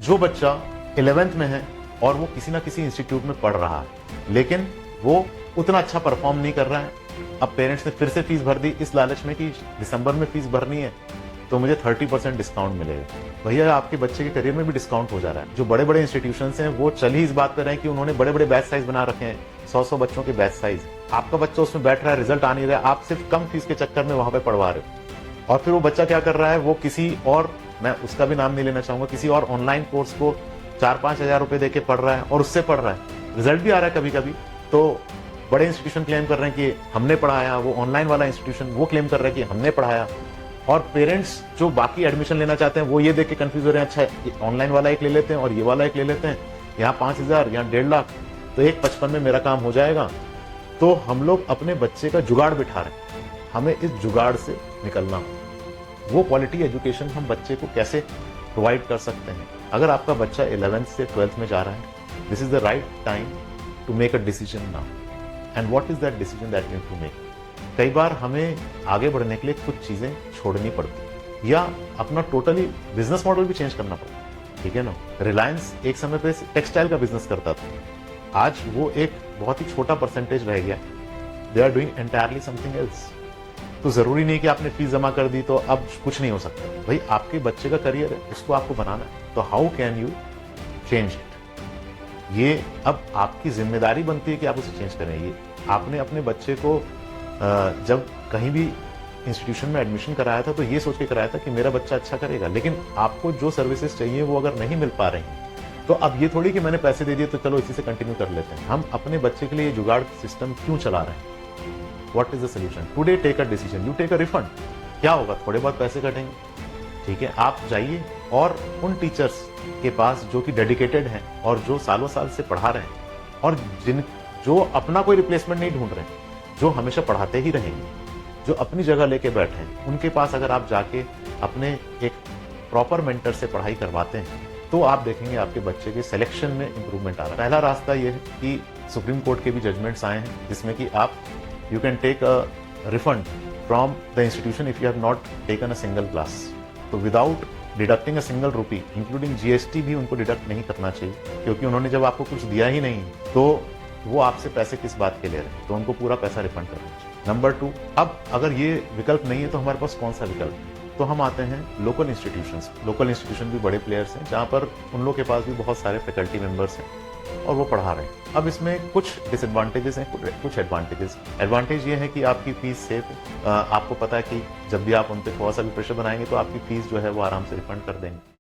जो बच्चा 11th में है और वो किसी ना किसी इंस्टीट्यूट में पढ़ रहा है लेकिन वो उतना अच्छा परफॉर्म नहीं कर रहा है, अब पेरेंट्स ने फिर से फीस भर दी इस लालच में कि दिसंबर में फीस भरनी है तो मुझे 30% डिस्काउंट मिलेगा। भैया आपके बच्चे के करियर में भी डिस्काउंट हो जा रहा है। जो बड़े बड़े इंस्टीट्यूशंस हैं वो चल ही इस बात पे रहे हैं कि उन्होंने बड़े बड़े बैच साइज बना रखे हैं, 100 बच्चों के बैच साइज। आपका बच्चा उसमें बैठ रहा है, रिजल्ट आ नहीं रहा है, आप सिर्फ कम फीस के चक्कर में वहां पे पढ़वा रहे हो। और फिर वो बच्चा क्या कर रहा है, वो किसी और, मैं उसका भी नाम नहीं लेना चाहूंगा, किसी और ऑनलाइन कोर्स को 4-5 हजार रुपए देके पढ़ रहा है और उससे पढ़ रहा है, रिजल्ट भी आ रहा है कभी कभी। तो बड़े इंस्टीट्यूशन क्लेम कर रहे हैं कि हमने पढ़ाया, वो ऑनलाइन वाला इंस्टीट्यूशन वो क्लेम कर रहा है कि हमने पढ़ाया। और पेरेंट्स जो बाकी एडमिशन लेना चाहते हैं वो ये देख के कंफ्यूज हो रहे हैं, अच्छा ऑनलाइन वाला एक ले लेते हैं और ये वाला एक ले लेते हैं, यहाँ 5,000 यहाँ 1.5 लाख, तो 1,55 में मेरा काम हो जाएगा। तो हम लोग अपने बच्चे का जुगाड़ बिठा रहे हैं, हमें इस जुगाड़ से निकलना। वो क्वालिटी एजुकेशन हम बच्चे को कैसे प्रोवाइड कर सकते हैं। अगर आपका बच्चा 11th से 12th में जा रहा है, this is the right time to make a decision now. And what is that decision that you have to make. कई बार हमें आगे बढ़ने के लिए कुछ चीजें छोड़नी पड़ती या अपना टोटली बिजनेस मॉडल भी चेंज करना पड़ता है, ठीक है ना। रिलायंस एक समय पे टेक्सटाइल का बिजनेस करता था, आज वो एक बहुत ही छोटा परसेंटेज रह गया, they are doing entirely something else. तो जरूरी नहीं कि आपने फीस जमा कर दी तो अब कुछ नहीं हो सकता। भाई आपके बच्चे का करियर है, उसको आपको बनाना है, तो how can you change it. ये अब आपकी जिम्मेदारी बनती है कि आप उसे चेंज करें। ये आपने अपने बच्चे को जब कहीं भी इंस्टीट्यूशन में एडमिशन कराया था तो ये सोच के कराया था कि मेरा बच्चा अच्छा करेगा, लेकिन आपको जो सर्विसेज चाहिए वो अगर नहीं मिल पा रही तो अब ये थोड़ी कि मैंने पैसे दे दिए तो चलो इसी से कंटिन्यू कर लेते हैं। हम अपने बच्चे के लिए जुगाड़ सिस्टम क्यों चला रहे हैं। What is the solution today, take a decision, you take a refund. क्या होगा, थोड़े बहुत पैसे कटेंगे, ठीक है। आप जाइए और उन टीचर्स के पास जो कि डेडिकेटेड हैं और जो सालों साल से पढ़ा रहे हैं और जो अपना कोई रिप्लेसमेंट नहीं ढूंढ रहे हैं, जो हमेशा पढ़ाते ही रहेंगे, जो अपनी जगह लेके बैठे हैं, उनके पास अगर आप जाके अपने एक प्रॉपर मेंटर से पढ़ाई करवाते हैं तो आप देखेंगे आपके बच्चे के सिलेक्शन में इंप्रूवमेंट आ रहा है। पहला रास्ता ये है कि सुप्रीम कोर्ट के भी जजमेंट्स आए हैं जिसमें कि आप you can take a refund from the institution if you have not taken a single class. तो without deducting a single rupee, including GST भी उनको डिडक्ट नहीं करना चाहिए, क्योंकि उन्होंने जब आपको कुछ दिया ही नहीं तो वो आपसे पैसे किस बात के ले रहे हैं, तो उनको पूरा पैसा रिफंड करना चाहिए। नंबर 2, अब अगर ये विकल्प नहीं है तो हमारे पास कौन सा विकल्प है, तो हम आते हैं लोकल इंस्टीट्यूशंस। लोकल इंस्टीट्यूशन भी बड़े प्लेयर्स हैं जहाँ पर उन लोग के पास भी बहुत सारे फैकल्टी मेंबर्स हैं और वो पढ़ा रहे हैं। अब इसमें कुछ डिसएडवांटेजेस हैं, कुछ एडवांटेजेस। एडवांटेज ये है कि आपकी फीस सेफ है, आपको पता है कि जब भी आप उन पर थोड़ा सा भी प्रेशर बनाएंगे तो आपकी फीस जो है वो आराम से रिफंड कर देंगे।